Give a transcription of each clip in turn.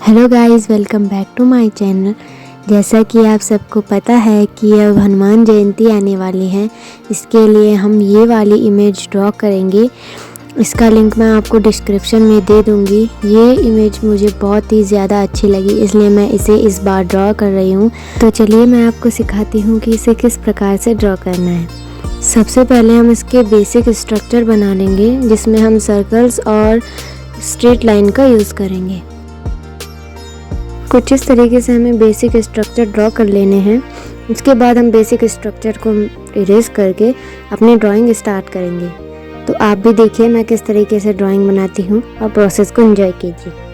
Hello guys, welcome back to my channel. जैसा कि आप सबको पता है कि अब हनुमान जयंती आने वाली है, इसके लिए हम ये वाली इमेज ड्रॉ करेंगे। इसका लिंक मैं आपको डिस्क्रिप्शन में दे दूँगी। ये इमेज मुझे बहुत ही ज़्यादा अच्छी लगी, इसलिए मैं इसे इस बार ड्रॉ कर रही हूँ। तो चलिए मैं आपको सिखाती हूँ कि इसे किस प्रकार से ड्रॉ करना है। सबसे पहले हम इसके बेसिक स्ट्रक्चर बना लेंगे, जिसमें हम सर्कल्स और स्ट्रेट लाइन का यूज़ करेंगे। कुछ इस तरीके से हमें बेसिक स्ट्रक्चर ड्रॉ कर लेने हैं। उसके बाद हम बेसिक स्ट्रक्चर को इरेज करके अपनी ड्राइंग स्टार्ट करेंगे। तो आप भी देखिए मैं किस तरीके से ड्राइंग बनाती हूँ और प्रोसेस को एंजॉय कीजिए।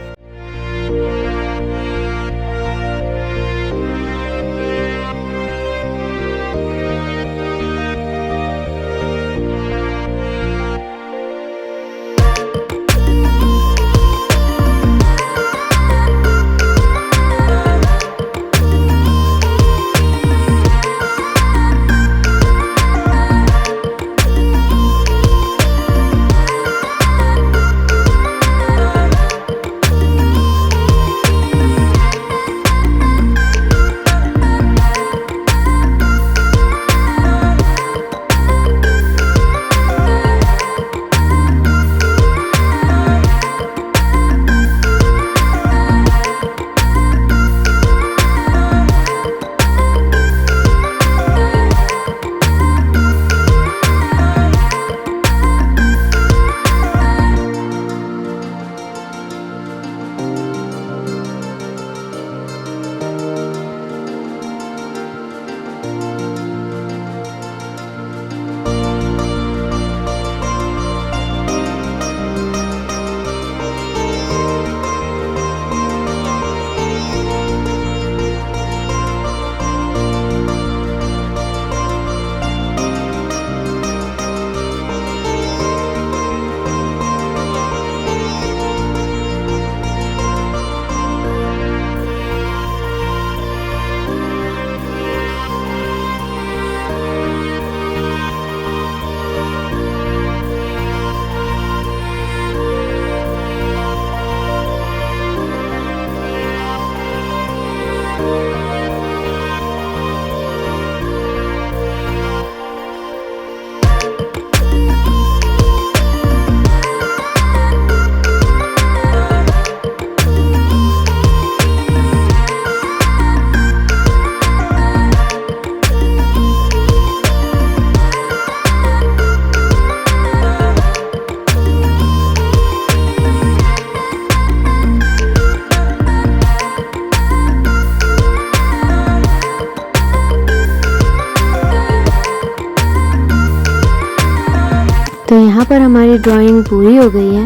तो यहाँ पर हमारी ड्राइंग पूरी हो गई है।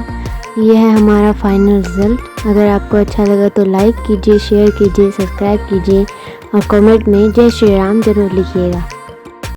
यह है हमारा फाइनल रिज़ल्ट। अगर आपको अच्छा लगा तो लाइक कीजिए, शेयर कीजिए, सब्सक्राइब कीजिए और कमेंट में जय श्री राम ज़रूर लिखिएगा।